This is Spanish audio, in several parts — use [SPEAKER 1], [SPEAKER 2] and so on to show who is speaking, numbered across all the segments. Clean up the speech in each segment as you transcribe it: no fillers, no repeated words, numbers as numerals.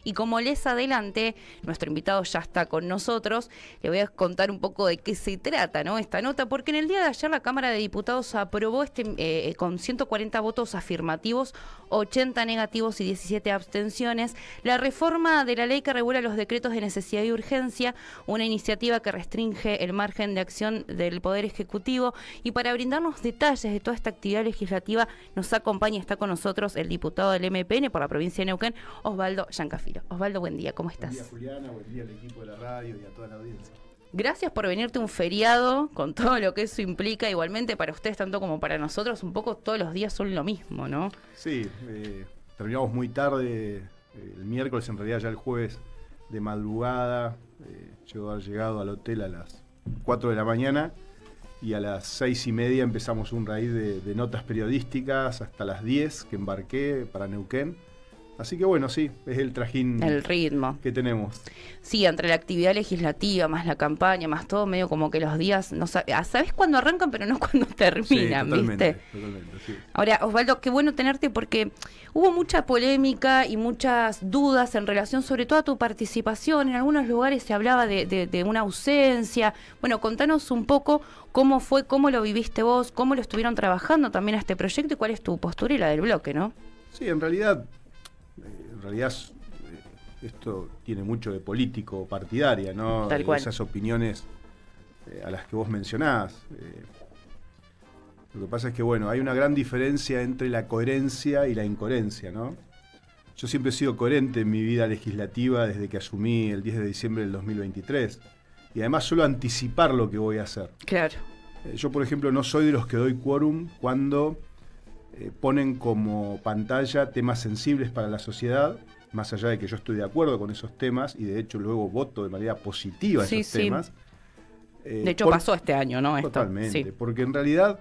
[SPEAKER 1] Y como les adelanté, nuestro invitado ya está con nosotros. Le voy a contar un poco de qué se trata, ¿no?, esta nota, porque en el día de ayer la Cámara de Diputados aprobó con 140 votos afirmativos, 80 negativos y 17 abstenciones, la reforma de la ley que regula los decretos de necesidad y urgencia, una iniciativa que restringe el margen de acción del Poder Ejecutivo. Y para brindarnos detalles de toda esta actividad legislativa nos acompaña, está con nosotros el diputado del MPN por la provincia de Neuquén, Osvaldo Giancafilo. Osvaldo, buen día, ¿cómo estás?
[SPEAKER 2] Buen día, Juliana, buen día al equipo de la radio y a toda la audiencia.
[SPEAKER 1] Gracias por venirte un feriado con todo lo que eso implica. Igualmente para ustedes, tanto como para nosotros, un poco todos los días son lo mismo, ¿no?
[SPEAKER 2] Sí, terminamos muy tarde, el miércoles, en realidad ya el jueves de madrugada, llegado al hotel a las 4 de la mañana y a las 6:30 empezamos un raíz de notas periodísticas hasta las 10 que embarqué para Neuquén. Así que bueno, sí, es el trajín,
[SPEAKER 1] el ritmo
[SPEAKER 2] que tenemos.
[SPEAKER 1] Sí, entre la actividad legislativa, más la campaña, más todo, medio como que los días, no sabes cuándo arrancan, pero no cuándo terminan,
[SPEAKER 2] sí, totalmente,
[SPEAKER 1] ¿viste?
[SPEAKER 2] Totalmente, sí.
[SPEAKER 1] Ahora, Osvaldo, qué bueno tenerte porque hubo mucha polémica y muchas dudas en relación sobre todo a tu participación. En algunos lugares se hablaba de una ausencia. Bueno, contanos un poco cómo fue, cómo lo viviste vos, cómo lo estuvieron trabajando también a este proyecto y cuál es tu postura y la del bloque, ¿no?
[SPEAKER 2] Sí, en realidad esto tiene mucho de político partidaria, ¿no?
[SPEAKER 1] Tal cual.
[SPEAKER 2] Esas opiniones a las que vos mencionás. Lo que pasa es que, bueno, hay una gran diferencia entre la coherencia y la incoherencia, ¿no? Yo siempre he sido coherente en mi vida legislativa desde que asumí el 10 de diciembre del 2023. Y además suelo anticipar lo que voy a hacer.
[SPEAKER 1] Claro.
[SPEAKER 2] Yo, por ejemplo, no soy de los que doy quórum cuando ponen como pantalla temas sensibles para la sociedad, más allá de que yo estoy de acuerdo con esos temas y de hecho luego voto de manera positiva esos temas.
[SPEAKER 1] De hecho pasó este año, ¿no?
[SPEAKER 2] Totalmente,
[SPEAKER 1] sí.
[SPEAKER 2] Porque en realidad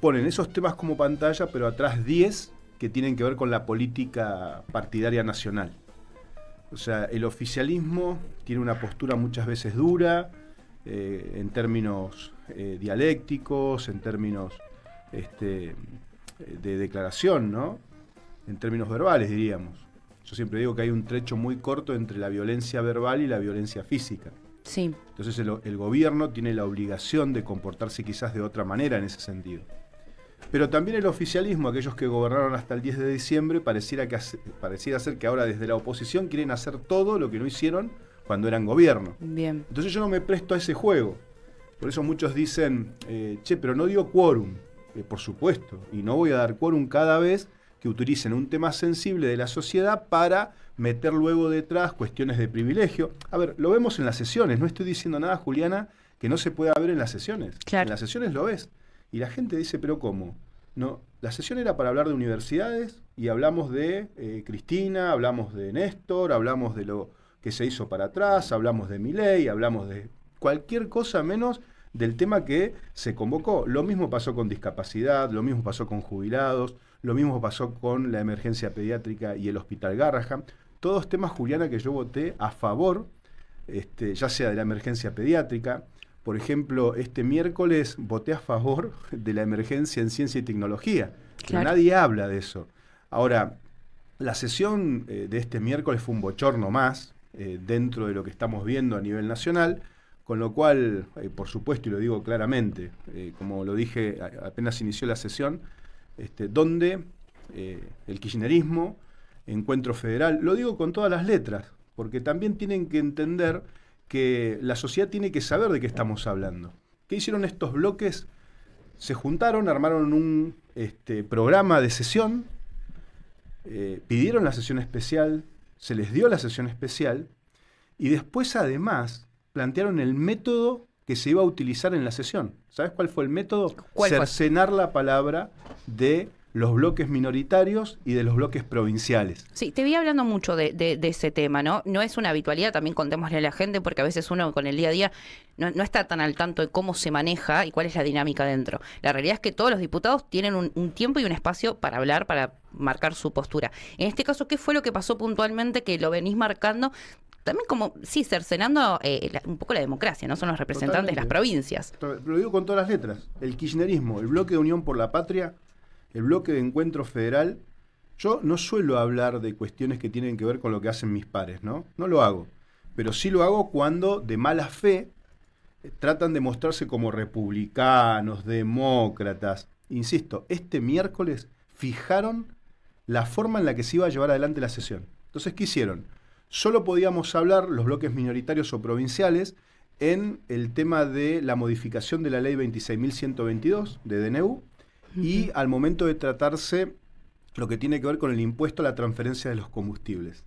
[SPEAKER 2] ponen esos temas como pantalla, pero atrás 10 que tienen que ver con la política partidaria nacional. O sea, el oficialismo tiene una postura muchas veces dura, en términos dialécticos, en términos de declaración, ¿no? En términos verbales, diríamos. Yo siempre digo que hay un trecho muy corto entre la violencia verbal y la violencia física.
[SPEAKER 1] Sí.
[SPEAKER 2] Entonces el gobierno tiene la obligación de comportarse quizás de otra manera en ese sentido. Pero también el oficialismo, aquellos que gobernaron hasta el 10 de diciembre, pareciera ser que ahora desde la oposición quieren hacer todo lo que no hicieron cuando eran gobierno.
[SPEAKER 1] Bien.
[SPEAKER 2] Entonces yo no me presto a ese juego. Por eso muchos dicen, pero no dio quórum. Por supuesto, y no voy a dar quórum cada vez que utilicen un tema sensible de la sociedad para meter luego detrás cuestiones de privilegio. A ver, lo vemos en las sesiones, no estoy diciendo nada, Juliana, que no se pueda ver en las sesiones.
[SPEAKER 1] Claro.
[SPEAKER 2] En las sesiones lo ves. Y la gente dice, ¿pero cómo? No, la sesión era para hablar de universidades y hablamos de Cristina, hablamos de Néstor, hablamos de lo que se hizo para atrás, hablamos de Milei, hablamos de cualquier cosa menos del tema que se convocó. Lo mismo pasó con discapacidad, lo mismo pasó con jubilados, lo mismo pasó con la emergencia pediátrica y el Hospital Garrahan. Todos temas, Juliana, que yo voté a favor, ya sea de la emergencia pediátrica. Por ejemplo, este miércoles voté a favor de la emergencia en ciencia y tecnología. Claro. Pero nadie habla de eso. Ahora, la sesión de este miércoles fue un bochorno más dentro de lo que estamos viendo a nivel nacional. Con lo cual, por supuesto, y lo digo claramente, como lo dije apenas inició la sesión, donde el kirchnerismo, Encuentro Federal, lo digo con todas las letras, porque también tienen que entender que la sociedad tiene que saber de qué estamos hablando. ¿Qué hicieron estos bloques? Se juntaron, armaron un programa de sesión, pidieron la sesión especial, se les dio la sesión especial, y después además plantearon el método que se iba a utilizar en la sesión. ¿Sabes cuál fue el método? Cercenar la palabra de los bloques minoritarios y de los bloques provinciales.
[SPEAKER 1] Sí, te vi hablando mucho de ese tema, ¿no? No es una habitualidad, también contémosle a la gente, porque a veces uno con el día a día no está tan al tanto de cómo se maneja y cuál es la dinámica dentro. La realidad es que todos los diputados tienen un tiempo y un espacio para hablar, para marcar su postura. En este caso, ¿qué fue lo que pasó puntualmente que lo venís marcando? También como, sí, cercenando un poco la democracia, ¿no? Son los representantes de las provincias.
[SPEAKER 2] Lo digo con todas las letras. El kirchnerismo, el bloque de Unión por la Patria, el bloque de Encuentro Federal Yo no suelo hablar de cuestiones que tienen que ver con lo que hacen mis pares, ¿no? No lo hago. Pero sí lo hago cuando de mala fe tratan de mostrarse como republicanos, demócratas. Insisto, este miércoles fijaron la forma en la que se iba a llevar adelante la sesión. Entonces, ¿qué hicieron? Solo podíamos hablar, los bloques minoritarios o provinciales, en el tema de la modificación de la ley 26.122 de DNU y al momento de tratarse lo que tiene que ver con el impuesto a la transferencia de los combustibles.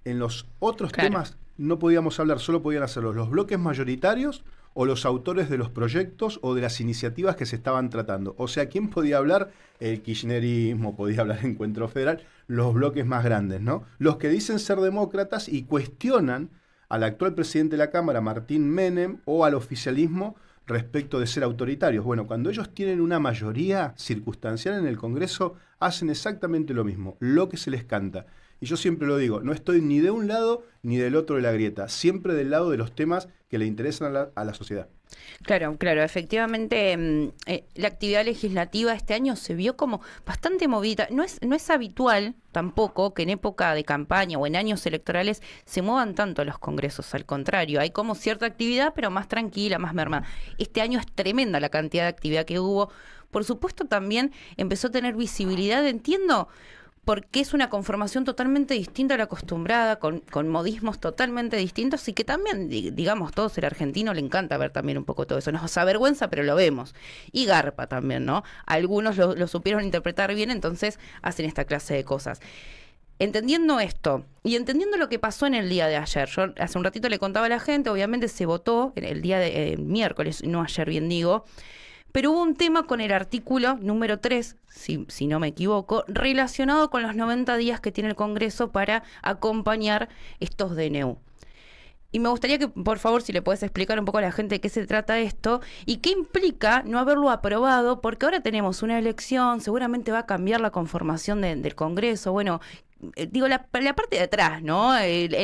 [SPEAKER 2] En los otros temas no podíamos hablar, solo podían hacerlo los bloques mayoritarios o los autores de los proyectos o de las iniciativas que se estaban tratando. O sea, ¿quién podía hablar? El kirchnerismo, podía hablar Encuentro Federal, los bloques más grandes, ¿no? Los que dicen ser demócratas y cuestionan al actual presidente de la Cámara, Martín Menem, o al oficialismo respecto de ser autoritarios. Bueno, cuando ellos tienen una mayoría circunstancial en el Congreso, hacen exactamente lo mismo, lo que se les canta. Y yo siempre lo digo, no estoy ni de un lado ni del otro de la grieta, siempre del lado de los temas que le interesan a la sociedad.
[SPEAKER 1] Claro, claro, efectivamente la actividad legislativa este año se vio como bastante movida. No es habitual tampoco que en época de campaña o en años electorales se muevan tanto los congresos, al contrario, hay como cierta actividad pero más tranquila, más mermada. Este año es tremenda la cantidad de actividad que hubo. Por supuesto también empezó a tener visibilidad, entiendo, porque es una conformación totalmente distinta a la acostumbrada, con modismos totalmente distintos y que también, digamos, todos el argentino le encanta ver también un poco todo eso. Nos avergüenza, pero lo vemos. Y garpa también, ¿no? Algunos lo supieron interpretar bien, entonces hacen esta clase de cosas. Entendiendo esto y entendiendo lo que pasó en el día de ayer, yo hace un ratito le contaba a la gente, obviamente se votó en el día de miércoles, no ayer bien digo, pero hubo un tema con el artículo número 3, si no me equivoco, relacionado con los 90 días que tiene el Congreso para acompañar estos DNU. Y me gustaría que, por favor, si le puedes explicar un poco a la gente de qué se trata esto y qué implica no haberlo aprobado, porque ahora tenemos una elección, seguramente va a cambiar la conformación del Congreso. Bueno, digo, la parte de atrás, ¿no?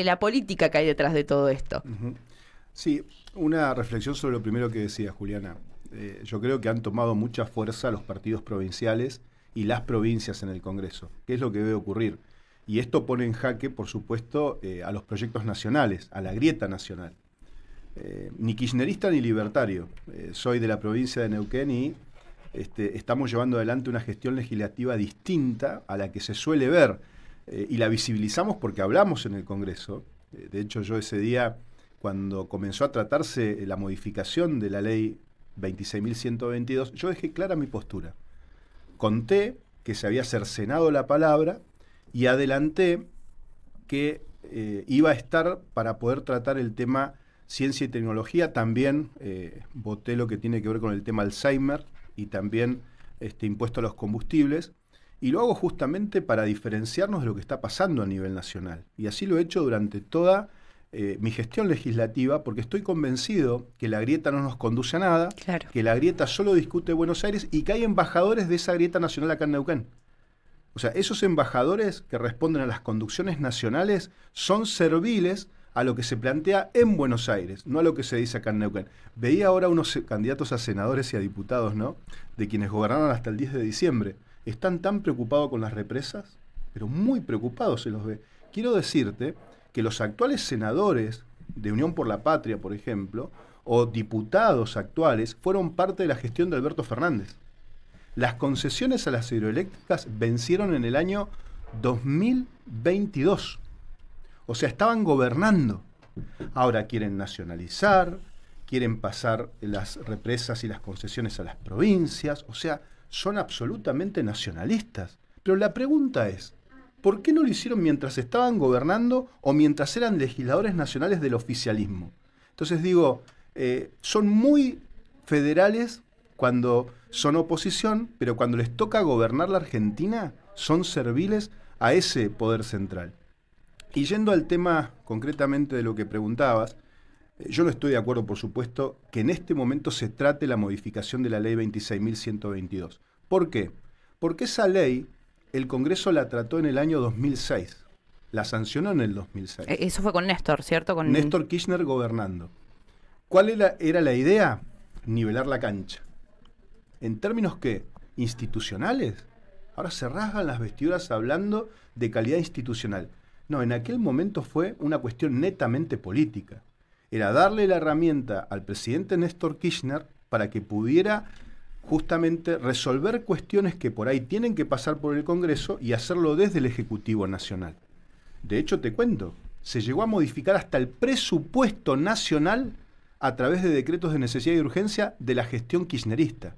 [SPEAKER 1] La política que hay detrás de todo esto.
[SPEAKER 2] Uh-huh. Sí, una reflexión sobre lo primero que decía Juliana. Yo creo que han tomado mucha fuerza los partidos provinciales y las provincias en el Congreso. ¿Qué es lo que debe ocurrir? Y esto pone en jaque, por supuesto, a los proyectos nacionales, a la grieta nacional. Ni kirchnerista ni libertario. Soy de la provincia de Neuquén y estamos llevando adelante una gestión legislativa distinta a la que se suele ver. Y la visibilizamos porque hablamos en el Congreso. De hecho, yo ese día, cuando comenzó a tratarse la modificación de la ley 26.122, yo dejé clara mi postura. Conté que se había cercenado la palabra y adelanté que iba a estar para poder tratar el tema ciencia y tecnología. También voté lo que tiene que ver con el tema Alzheimer y también impuesto a los combustibles. Y lo hago justamente para diferenciarnos de lo que está pasando a nivel nacional. Y así lo he hecho durante toda mi gestión legislativa, porque estoy convencido que la grieta no nos conduce a nada, claro, que la grieta solo discute Buenos Aires y que hay embajadores de esa grieta nacional acá en Neuquén. O sea, esos embajadores que responden a las conducciones nacionales son serviles a lo que se plantea en Buenos Aires, no a lo que se dice acá en Neuquén. Veía ahora unos candidatos a senadores y a diputados, ¿no?, de quienes gobernaron hasta el 10 de diciembre. Están tan preocupados con las represas, pero muy preocupados se los ve. Quiero decirte que los actuales senadores de Unión por la Patria, por ejemplo, o diputados actuales, fueron parte de la gestión de Alberto Fernández. Las concesiones a las hidroeléctricas vencieron en el año 2022. O sea, estaban gobernando. Ahora quieren nacionalizar, quieren pasar las represas y las concesiones a las provincias. O sea, son absolutamente nacionalistas. Pero la pregunta es, ¿por qué no lo hicieron mientras estaban gobernando o mientras eran legisladores nacionales del oficialismo? Entonces digo, son muy federales cuando son oposición, pero cuando les toca gobernar la Argentina, son serviles a ese poder central. Y yendo al tema concretamente de lo que preguntabas, yo no estoy de acuerdo, por supuesto, que en este momento se trate la modificación de la ley 26.122. ¿Por qué? Porque esa ley el Congreso la trató en el año 2006. La sancionó en el 2006.
[SPEAKER 1] Eso fue con Néstor, ¿cierto? Con
[SPEAKER 2] Néstor Kirchner gobernando. ¿Cuál era la idea? Nivelar la cancha. ¿En términos qué? ¿Institucionales? Ahora se rasgan las vestiduras hablando de calidad institucional. No, en aquel momento fue una cuestión netamente política. Era darle la herramienta al presidente Néstor Kirchner para que pudiera justamente resolver cuestiones que por ahí tienen que pasar por el Congreso y hacerlo desde el Ejecutivo Nacional. De hecho, te cuento, se llegó a modificar hasta el presupuesto nacional a través de decretos de necesidad y urgencia de la gestión kirchnerista.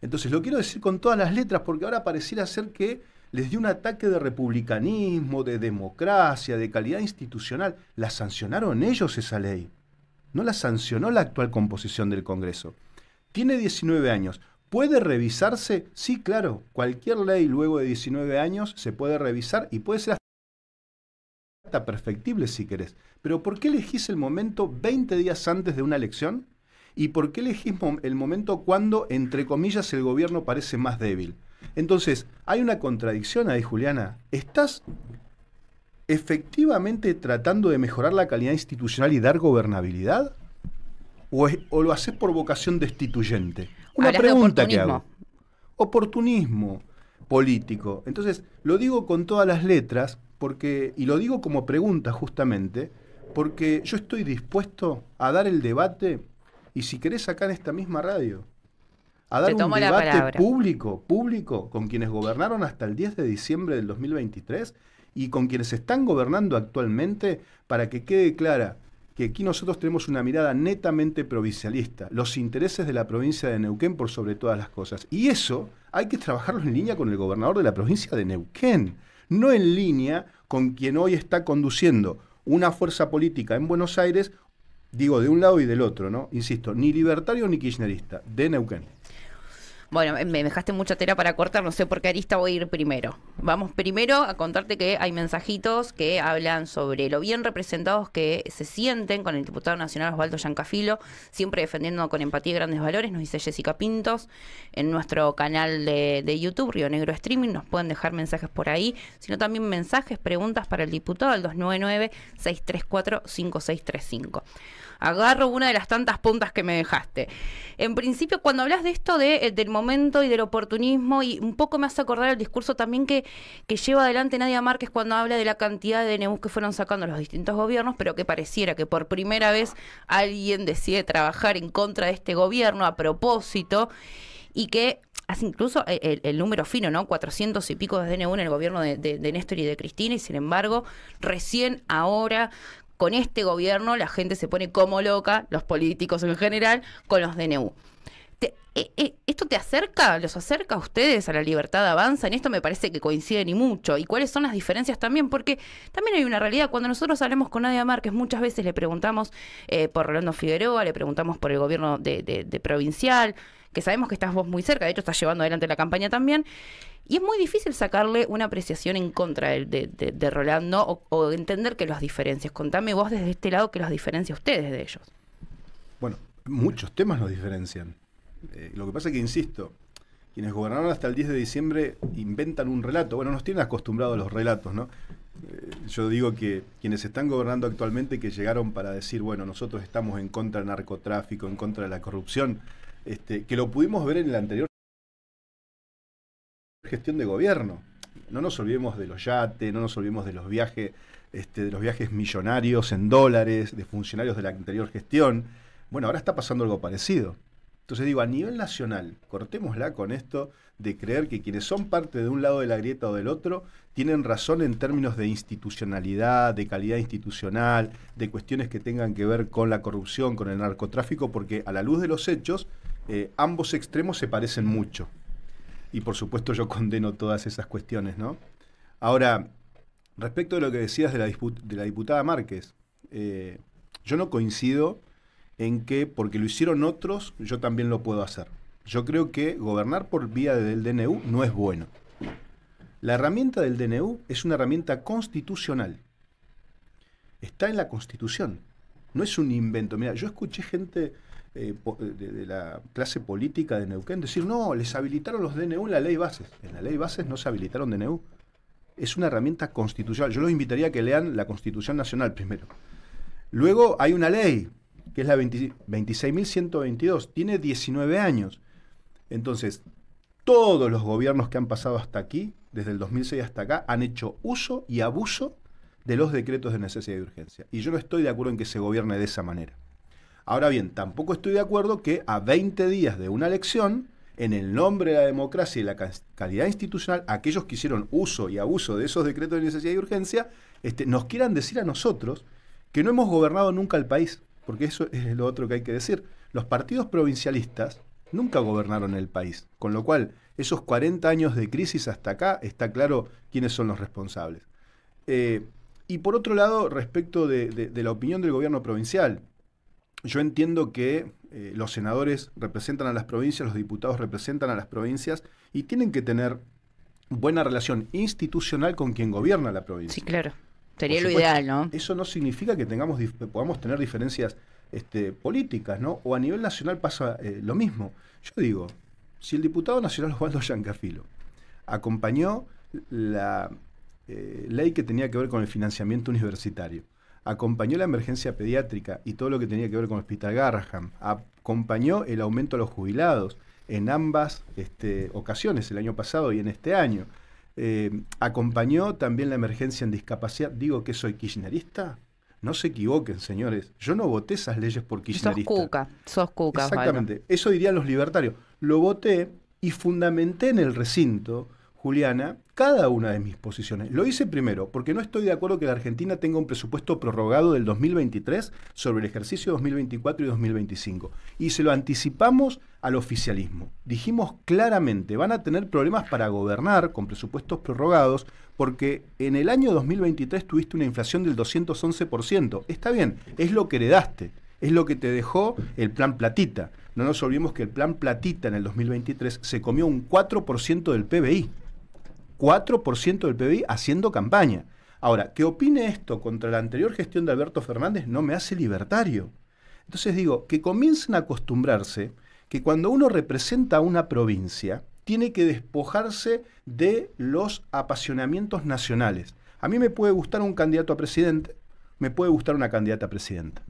[SPEAKER 2] Entonces, lo quiero decir con todas las letras, porque ahora pareciera ser que les dio un ataque de republicanismo, de democracia, de calidad institucional. La sancionaron ellos esa ley. No la sancionó la actual composición del Congreso. Tiene 19 años. ¿Puede revisarse? Sí, claro. Cualquier ley luego de 19 años se puede revisar y puede ser hasta perfectible si querés. Pero ¿por qué elegís el momento 20 días antes de una elección? ¿Y por qué elegís el momento cuando, entre comillas, el gobierno parece más débil? Entonces, hay una contradicción ahí, Juliana. ¿Estás efectivamente tratando de mejorar la calidad institucional y dar gobernabilidad? ¿O lo haces por vocación destituyente? Una pregunta que hago. Oportunismo político. Entonces, lo digo con todas las letras, y lo digo como pregunta justamente, porque yo estoy dispuesto a dar el debate, y si querés acá en esta misma radio, a dar un debate público con quienes gobernaron hasta el 10 de diciembre del 2023 y con quienes están gobernando actualmente, para que quede clara que aquí nosotros tenemos una mirada netamente provincialista, los intereses de la provincia de Neuquén por sobre todas las cosas. Y eso hay que trabajarlo en línea con el gobernador de la provincia de Neuquén, no en línea con quien hoy está conduciendo una fuerza política en Buenos Aires, digo, de un lado y del otro, ¿no? Insisto, ni libertario ni kirchnerista, de Neuquén.
[SPEAKER 1] Bueno, me dejaste mucha tela para cortar, no sé por qué arista voy a ir primero. Vamos primero a contarte que hay mensajitos que hablan sobre lo bien representados que se sienten con el diputado nacional Osvaldo Giancafilo, siempre defendiendo con empatía y grandes valores, nos dice Jessica Pintos, en nuestro canal de YouTube, Río Negro Streaming, nos pueden dejar mensajes por ahí, sino también mensajes, preguntas para el diputado al 299-634-5635. Agarro una de las tantas puntas que me dejaste. En principio, cuando hablas de esto del momento y del oportunismo, y un poco me hace acordar el discurso también que lleva adelante Nadia Márquez cuando habla de la cantidad de DNUs que fueron sacando los distintos gobiernos, pero que pareciera que por primera vez alguien decide trabajar en contra de este gobierno a propósito, y que hace incluso el número fino, ¿no? 400 y pico de DNU en el gobierno de Néstor y de Cristina, y sin embargo, recién ahora, con este gobierno, la gente se pone como loca, los políticos en general, con los DNU. ¿Esto te acerca, los acerca a ustedes a la libertad avanza? En esto me parece que coinciden y mucho. ¿Y cuáles son las diferencias también? Porque también hay una realidad. Cuando nosotros hablamos con Nadia Márquez, muchas veces le preguntamos por Rolando Figueroa, le preguntamos por el gobierno de provincial, que sabemos que estás vos muy cerca, de hecho estás llevando adelante la campaña también. Y es muy difícil sacarle una apreciación en contra de Rolando o entender que los diferencias. Contame vos desde este lado que los diferencia a ustedes de ellos.
[SPEAKER 2] Bueno, muchos temas los diferencian. Lo que pasa es que, insisto, quienes gobernaron hasta el 10 de diciembre inventan un relato. Bueno, nos tienen acostumbrados a los relatos, ¿no? Yo digo que quienes están gobernando actualmente, que llegaron para decir, bueno, nosotros estamos en contra del narcotráfico, en contra de la corrupción, que lo pudimos ver en la anterior gestión de gobierno. No nos olvidemos de los yates, no nos olvidemos de los viajes millonarios en dólares, de funcionarios de la anterior gestión. Bueno, ahora está pasando algo parecido. Entonces digo, a nivel nacional, cortémosla con esto de creer que quienes son parte de un lado de la grieta o del otro tienen razón en términos de institucionalidad, de calidad institucional, de cuestiones que tengan que ver con la corrupción, con el narcotráfico, porque a la luz de los hechos, ambos extremos se parecen mucho. Y por supuesto yo condeno todas esas cuestiones, ¿no? Ahora, respecto de lo que decías de la diputada Márquez, yo no coincido en que porque lo hicieron otros, yo también lo puedo hacer. Yo creo que gobernar por vía del DNU no es bueno. La herramienta del DNU es una herramienta constitucional. Está en la Constitución. No es un invento. Mira, yo escuché gente de la clase política de Neuquén decir, no, les habilitaron los DNU en la ley bases. En la ley bases no se habilitaron DNU. Es una herramienta constitucional. Yo los invitaría a que lean la Constitución Nacional primero. Luego hay una ley, que es la 26.122, tiene 19 años. Entonces, todos los gobiernos que han pasado hasta aquí desde el 2006 hasta acá, han hecho uso y abuso de los decretos de necesidad y urgencia. Y yo no estoy de acuerdo en que se gobierne de esa manera. Ahora bien, tampoco estoy de acuerdo que a 20 días de una elección, en el nombre de la democracia y la calidad institucional, aquellos que hicieron uso y abuso de esos decretos de necesidad y urgencia, nos quieran decir a nosotros que no hemos gobernado nunca el país, porque eso es lo otro que hay que decir. Los partidos provincialistas nunca gobernaron el país, con lo cual esos 40 años de crisis hasta acá está claro quiénes son los responsables. Y por otro lado, respecto de la opinión del gobierno provincial, yo entiendo que los senadores representan a las provincias, los diputados representan a las provincias y tienen que tener buena relación institucional con quien gobierna la provincia.
[SPEAKER 1] Sí, claro. Sería
[SPEAKER 2] Por
[SPEAKER 1] lo
[SPEAKER 2] supuesto,
[SPEAKER 1] ideal, ¿no?
[SPEAKER 2] Eso no significa que podamos tener diferencias políticas, ¿no? O a nivel nacional pasa lo mismo. Yo digo, si el diputado nacional Osvaldo Giancafilo acompañó la ley que tenía que ver con el financiamiento universitario, acompañó la emergencia pediátrica y todo lo que tenía que ver con el Hospital Garrahan, acompañó el aumento a los jubilados en ambas ocasiones, el año pasado y en este año, acompañó también la emergencia en discapacidad. ¿Digo que soy kirchnerista? No se equivoquen, señores. Yo no voté esas leyes por kirchnerista.
[SPEAKER 1] Sos cuca.
[SPEAKER 2] Exactamente.
[SPEAKER 1] Osvaldo.
[SPEAKER 2] Eso dirían los libertarios. Lo voté y fundamenté en el recinto, Juliana, cada una de mis posiciones. Lo hice primero porque no estoy de acuerdo que la Argentina tenga un presupuesto prorrogado del 2023 sobre el ejercicio 2024 y 2025. Y se lo anticipamos al oficialismo. Dijimos claramente, van a tener problemas para gobernar con presupuestos prorrogados porque en el año 2023 tuviste una inflación del 211%. Está bien, es lo que heredaste, es lo que te dejó el plan Platita. No nos olvidemos que el plan Platita en el 2023 se comió un 4% del PBI. 4% del PBI haciendo campaña. Ahora, que opine esto contra la anterior gestión de Alberto Fernández no me hace libertario. Entonces digo, que comiencen a acostumbrarse que cuando uno representa a una provincia, tiene que despojarse de los apasionamientos nacionales. A mí me puede gustar un candidato a presidente, me puede gustar una candidata a presidenta.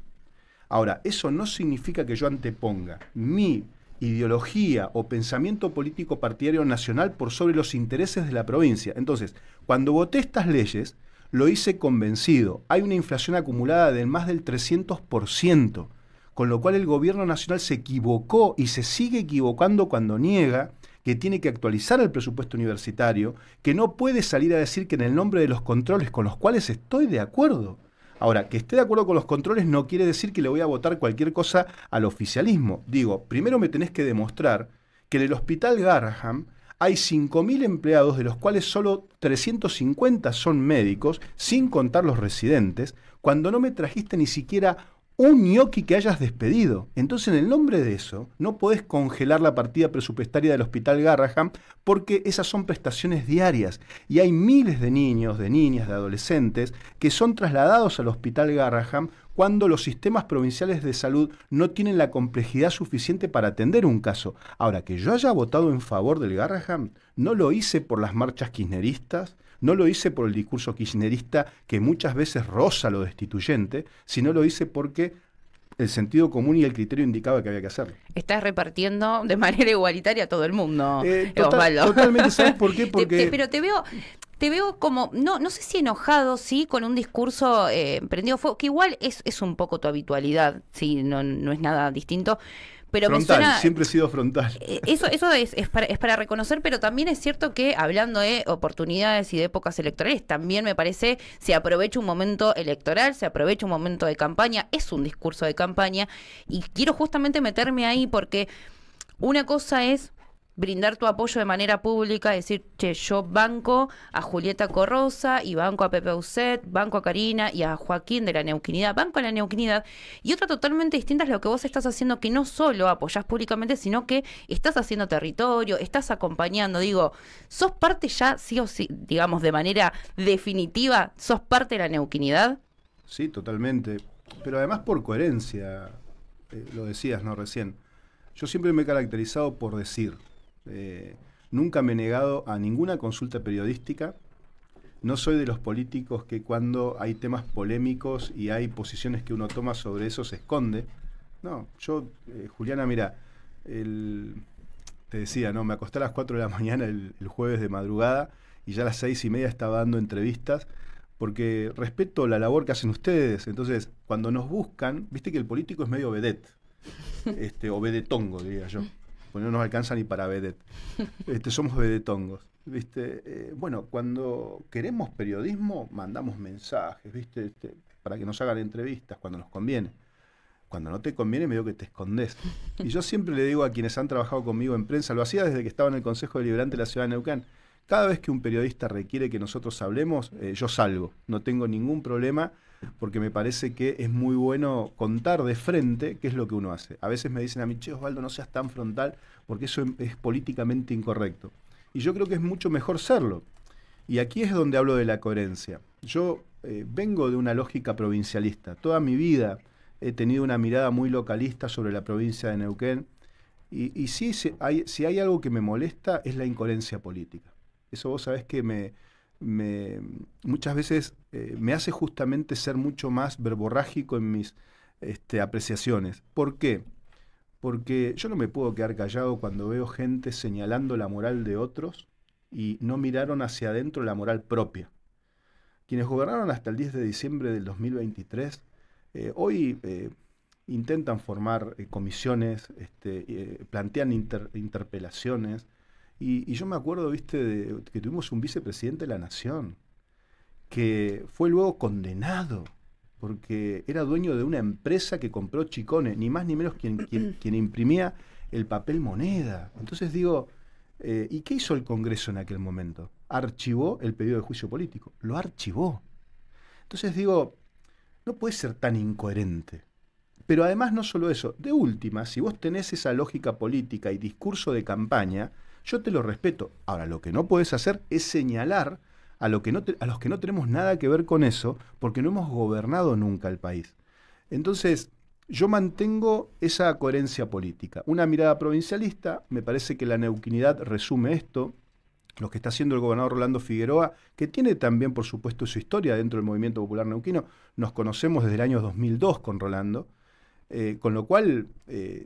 [SPEAKER 2] Ahora, eso no significa que yo anteponga mi ideología o pensamiento político partidario nacional por sobre los intereses de la provincia. Entonces, cuando voté estas leyes, lo hice convencido. Hay una inflación acumulada de más del 300%, con lo cual el gobierno nacional se equivocó y se sigue equivocando cuando niega que tiene que actualizar el presupuesto universitario, que no puede salir a decir que en el nombre de los controles con los cuales estoy de acuerdo. Ahora, que esté de acuerdo con los controles no quiere decir que le voy a votar cualquier cosa al oficialismo. Digo, primero me tenés que demostrar que en el Hospital Garrahan hay 5.000 empleados, de los cuales solo 350 son médicos, sin contar los residentes, cuando no me trajiste ni siquiera un ñoqui que hayas despedido. Entonces, en el nombre de eso, no podés congelar la partida presupuestaria del Hospital Garrahan porque esas son prestaciones diarias. Y hay miles de niños, de niñas, de adolescentes que son trasladados al Hospital Garrahan cuando los sistemas provinciales de salud no tienen la complejidad suficiente para atender un caso. Ahora, que yo haya votado en favor del Garrahan, no lo hice por las marchas kirchneristas, no lo hice por el discurso kirchnerista que muchas veces roza lo destituyente, sino lo hice porque el sentido común y el criterio indicaba que había que hacerlo.
[SPEAKER 1] Estás repartiendo de manera igualitaria a todo el mundo, Osvaldo.
[SPEAKER 2] Totalmente, ¿sabes por qué? Porque...
[SPEAKER 1] Pero te veo como, no sé si enojado, sí, con un discurso prendido fuego, que igual es un poco tu habitualidad, sí, no es nada distinto. Pero
[SPEAKER 2] frontal,
[SPEAKER 1] me suena,
[SPEAKER 2] siempre he sido frontal.
[SPEAKER 1] Eso es para reconocer, pero también es cierto que hablando de oportunidades y de épocas electorales, también me parece se aprovecha un momento electoral, se aprovecha un momento de campaña, es un discurso de campaña, y quiero justamente meterme ahí porque una cosa es brindar tu apoyo de manera pública, decir, che, yo banco a Julieta Corrosa y banco a Pepe Uset, banco a Karina y a Joaquín de la Neuquinidad, banco a la Neuquinidad, y otra totalmente distinta es lo que vos estás haciendo, que no solo apoyás públicamente, sino que estás haciendo territorio, estás acompañando, digo, sos parte ya, sí o sí, digamos, de manera definitiva, sos parte de la Neuquinidad.
[SPEAKER 2] Sí, totalmente, pero además por coherencia, lo decías, ¿no? Recién, yo siempre me he caracterizado por decir. Nunca me he negado a ninguna consulta periodística. No soy de los políticos que cuando hay temas polémicos y hay posiciones que uno toma sobre eso se esconde. No, yo, Juliana, mira, te decía, ¿no? Me acosté a las 4 de la mañana el jueves de madrugada y ya a las 6:30 estaba dando entrevistas, porque respeto la labor que hacen ustedes. Entonces, cuando nos buscan, viste que el político es medio vedette, o vedetongo, diría yo, porque no nos alcanza ni para vedette. Somos vedetongos. ¿Viste? Bueno, cuando queremos periodismo, mandamos mensajes, ¿viste? Para que nos hagan entrevistas cuando nos conviene. Cuando no te conviene, medio que te escondés. Y yo siempre le digo a quienes han trabajado conmigo en prensa, lo hacía desde que estaba en el Consejo Deliberante de la Ciudad de Neuquén, cada vez que un periodista requiere que nosotros hablemos, yo salgo. No tengo ningún problema, porque me parece que es muy bueno contar de frente qué es lo que uno hace. A veces me dicen a mí, che, Osvaldo, no seas tan frontal, porque eso es políticamente incorrecto. Y yo creo que es mucho mejor serlo. Y aquí es donde hablo de la coherencia. Yo vengo de una lógica provincialista. Toda mi vida he tenido una mirada muy localista sobre la provincia de Neuquén. Y sí, si hay algo que me molesta es la incoherencia política. Eso vos sabés que muchas veces me hace justamente ser mucho más verborrágico en mis apreciaciones. ¿Por qué? Porque yo no me puedo quedar callado cuando veo gente señalando la moral de otros y no miraron hacia adentro la moral propia. Quienes gobernaron hasta el 10 de diciembre del 2023, hoy intentan formar comisiones, plantean interpelaciones, y yo me acuerdo, viste, que tuvimos un vicepresidente de la Nación, que fue luego condenado porque era dueño de una empresa que compró chicones, ni más ni menos quien imprimía el papel moneda. Entonces digo, ¿y qué hizo el Congreso en aquel momento? Archivó el pedido de juicio político, lo archivó. Entonces digo, no puede ser tan incoherente. Pero además no solo eso, de última, si vos tenés esa lógica política y discurso de campaña, yo te lo respeto. Ahora, lo que no podés hacer es señalar a los que no tenemos nada que ver con eso, porque no hemos gobernado nunca el país. Entonces, yo mantengo esa coherencia política. Una mirada provincialista, me parece que la neuquinidad resume esto, lo que está haciendo el gobernador Rolando Figueroa, que tiene también, por supuesto, su historia dentro del movimiento popular neuquino. Nos conocemos desde el año 2002 con Rolando, con lo cual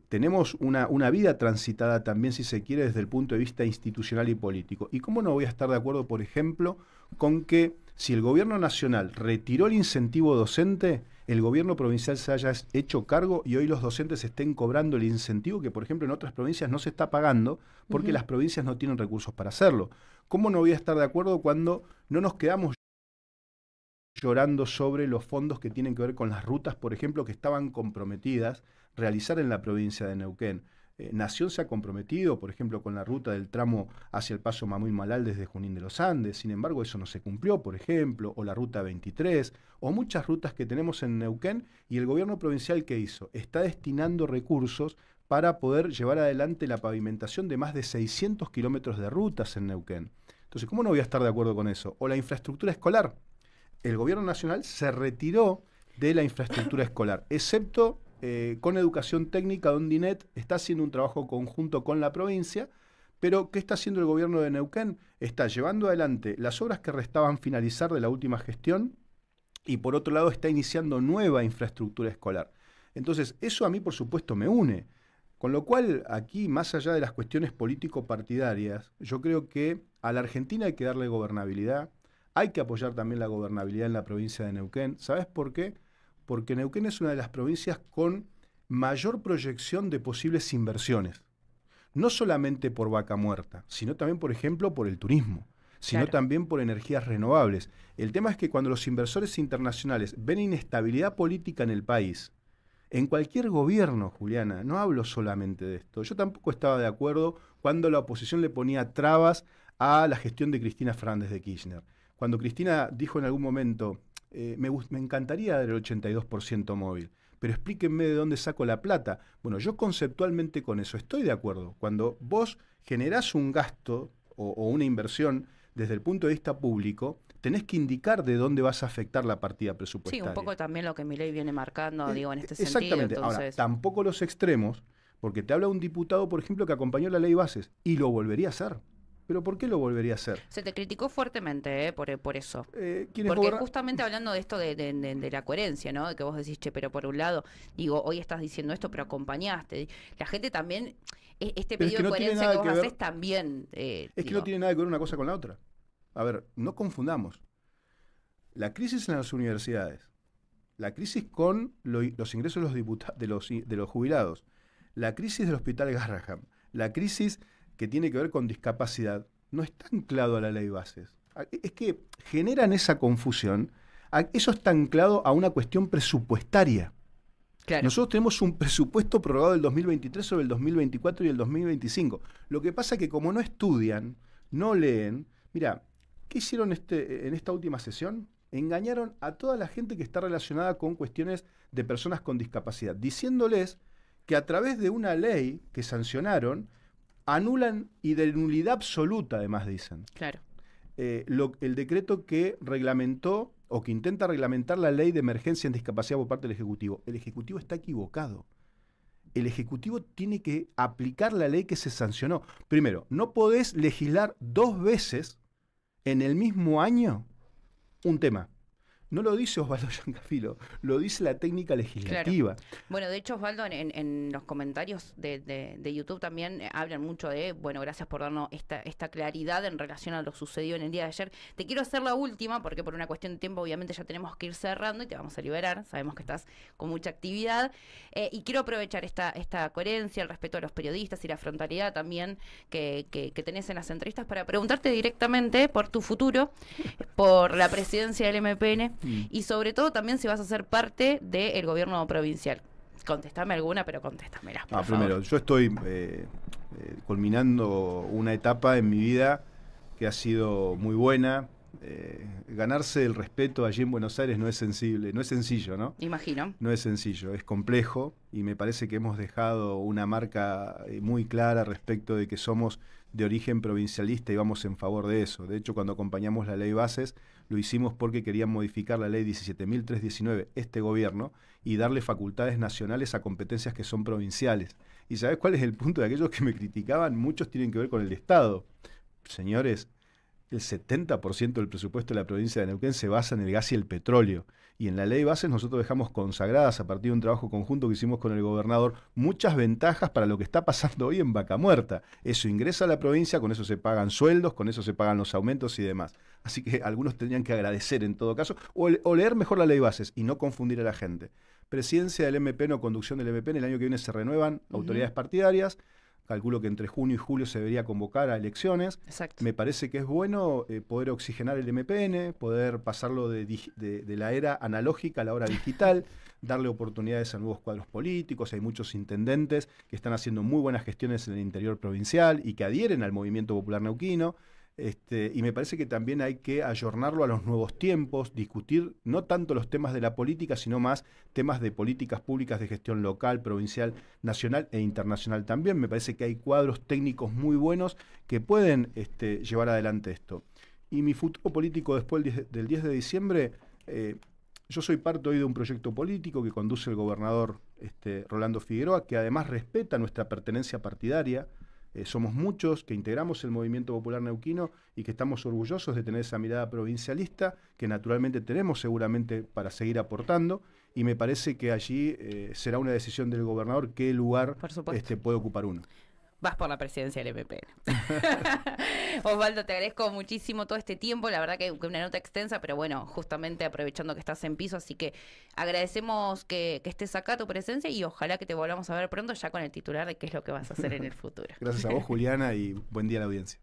[SPEAKER 2] tenemos una vida transitada también, si se quiere, desde el punto de vista institucional y político. ¿Y cómo no voy a estar de acuerdo, por ejemplo, con que si el gobierno nacional retiró el incentivo docente, el gobierno provincial se haya hecho cargo y hoy los docentes estén cobrando el incentivo que, por ejemplo, en otras provincias no se está pagando porque las provincias no tienen recursos para hacerlo? ¿Cómo no voy a estar de acuerdo cuando no nos quedamos llorando sobre los fondos que tienen que ver con las rutas, por ejemplo, que estaban comprometidas realizar en la provincia de Neuquén? Nación se ha comprometido, por ejemplo, con la ruta del tramo hacia el Paso Mamuy-Malal desde Junín de los Andes, sin embargo eso no se cumplió, por ejemplo, o la ruta 23, o muchas rutas que tenemos en Neuquén, y el gobierno provincial, ¿qué hizo? Está destinando recursos para poder llevar adelante la pavimentación de más de 600 kilómetros de rutas en Neuquén. Entonces, ¿cómo no voy a estar de acuerdo con eso? O la infraestructura escolar. El gobierno nacional se retiró de la infraestructura escolar, excepto con educación técnica, donde INET está haciendo un trabajo conjunto con la provincia, pero ¿qué está haciendo el gobierno de Neuquén? Está llevando adelante las obras que restaban finalizar de la última gestión y por otro lado está iniciando nueva infraestructura escolar. Entonces, eso a mí por supuesto me une. Con lo cual, aquí, más allá de las cuestiones político-partidarias, yo creo que a la Argentina hay que darle gobernabilidad. Hay que apoyar también la gobernabilidad en la provincia de Neuquén. ¿Sabes por qué? Porque Neuquén es una de las provincias con mayor proyección de posibles inversiones. No solamente por Vaca Muerta, sino también, por ejemplo, por el turismo, sino también por energías renovables. El tema es que cuando los inversores internacionales ven inestabilidad política en el país, en cualquier gobierno, Juliana, no hablo solamente de esto, yo tampoco estaba de acuerdo cuando la oposición le ponía trabas a la gestión de Cristina Fernández de Kirchner. Cuando Cristina dijo en algún momento, me encantaría dar el 82% móvil, pero explíquenme de dónde saco la plata. Bueno, yo conceptualmente con eso estoy de acuerdo. Cuando vos generás un gasto o una inversión desde el punto de vista público, tenés que indicar de dónde vas a afectar la partida presupuestaria.
[SPEAKER 1] Sí, un poco también lo que Milei viene marcando, digo, en este
[SPEAKER 2] sentido. Exactamente. Ahora, tampoco los extremos, porque te habla un diputado, por ejemplo, que acompañó la ley Bases y lo volvería a hacer. ¿Pero por qué lo volvería a hacer?
[SPEAKER 1] Se te criticó fuertemente por eso.
[SPEAKER 2] Porque
[SPEAKER 1] justamente hablando de esto de la coherencia, ¿no? De que vos decís, che, pero por un lado, digo, hoy estás diciendo esto, pero acompañaste. La gente también, este pedido de coherencia que vos haces también...
[SPEAKER 2] es que no tiene nada que ver una cosa con la otra. A ver, no confundamos. La crisis en las universidades, la crisis con los ingresos de los jubilados, la crisis del hospital Garrahan, la crisis que tiene que ver con discapacidad, no está anclado a la ley bases. Es que generan esa confusión. Eso está anclado a una cuestión presupuestaria. Claro. Nosotros tenemos un presupuesto prorrogado del 2023 sobre el 2024 y el 2025. Lo que pasa es que como no estudian, no leen, mira, ¿qué hicieron en esta última sesión? Engañaron a toda la gente que está relacionada con cuestiones de personas con discapacidad, diciéndoles que a través de una ley que sancionaron, anulan y de nulidad absoluta, además dicen.
[SPEAKER 1] Claro.
[SPEAKER 2] El decreto que reglamentó o que intenta reglamentar la ley de emergencia en discapacidad por parte del Ejecutivo. El Ejecutivo está equivocado. El Ejecutivo tiene que aplicar la ley que se sancionó. Primero, no podés legislar 2 veces en el mismo año un tema. No lo dice Osvaldo Giancafilo, lo dice la técnica legislativa.
[SPEAKER 1] Claro. Bueno, de hecho, Osvaldo, en los comentarios de YouTube también hablan mucho de, bueno, gracias por darnos esta claridad en relación a lo sucedido en el día de ayer. Te quiero hacer la última, porque por una cuestión de tiempo obviamente ya tenemos que ir cerrando y te vamos a liberar. Sabemos que estás con mucha actividad. Y quiero aprovechar esta coherencia, el respeto a los periodistas y la frontalidad también que tenés en las entrevistas para preguntarte directamente por tu futuro, por la presidencia del MPN. Y sobre todo también si vas a ser parte del gobierno provincial. Contestame alguna, pero contéstamela, por favor.
[SPEAKER 2] Primero, yo estoy culminando una etapa en mi vida que ha sido muy buena. Ganarse el respeto allí en Buenos Aires no es sencillo, ¿no?
[SPEAKER 1] Imagino.
[SPEAKER 2] No es sencillo, es complejo y me parece que hemos dejado una marca muy clara respecto de que somos de origen provincialista y vamos en favor de eso. De hecho, cuando acompañamos la ley bases, lo hicimos porque querían modificar la ley 17.319, este gobierno, y darle facultades nacionales a competencias que son provinciales. ¿Y sabés cuál es el punto de aquellos que me criticaban? Muchos tienen que ver con el Estado. Señores, el 70% del presupuesto de la provincia de Neuquén se basa en el gas y el petróleo. Y en la ley bases nosotros dejamos consagradas, a partir de un trabajo conjunto que hicimos con el gobernador, muchas ventajas para lo que está pasando hoy en Vaca Muerta. Eso ingresa a la provincia, con eso se pagan sueldos, con eso se pagan los aumentos y demás. Así que algunos tendrían que agradecer en todo caso, o leer mejor la ley bases y no confundir a la gente. Presidencia del MPN o conducción del MPN, el año que viene se renuevan autoridades partidarias. Calculo que entre junio y julio se debería convocar a elecciones.
[SPEAKER 1] Exacto.
[SPEAKER 2] Me parece que es bueno poder oxigenar el MPN, poder pasarlo de la era analógica a la hora digital, darle oportunidades a nuevos cuadros políticos. Hay muchos intendentes que están haciendo muy buenas gestiones en el interior provincial y que adhieren al movimiento popular neuquino. Y me parece que también hay que ayornarlo a los nuevos tiempos, discutir no tanto los temas de la política, sino más temas de políticas públicas de gestión local, provincial, nacional e internacional también. Me parece que hay cuadros técnicos muy buenos que pueden llevar adelante esto. Y mi futuro político después del 10 de diciembre, yo soy parte hoy de un proyecto político que conduce el gobernador Rolando Figueroa, que además respeta nuestra pertenencia partidaria. Somos muchos que integramos el movimiento popular neuquino y que estamos orgullosos de tener esa mirada provincialista que naturalmente tenemos seguramente para seguir aportando, y me parece que allí será una decisión del gobernador qué lugar puede ocupar uno.
[SPEAKER 1] Vas por la presidencia del MPN. Osvaldo, te agradezco muchísimo todo este tiempo, la verdad que una nota extensa, pero bueno, justamente aprovechando que estás en piso, así que agradecemos que estés acá, tu presencia, y ojalá que te volvamos a ver pronto ya con el titular de qué es lo que vas a hacer en el futuro.
[SPEAKER 2] Gracias a vos, Juliana, y buen día a la audiencia.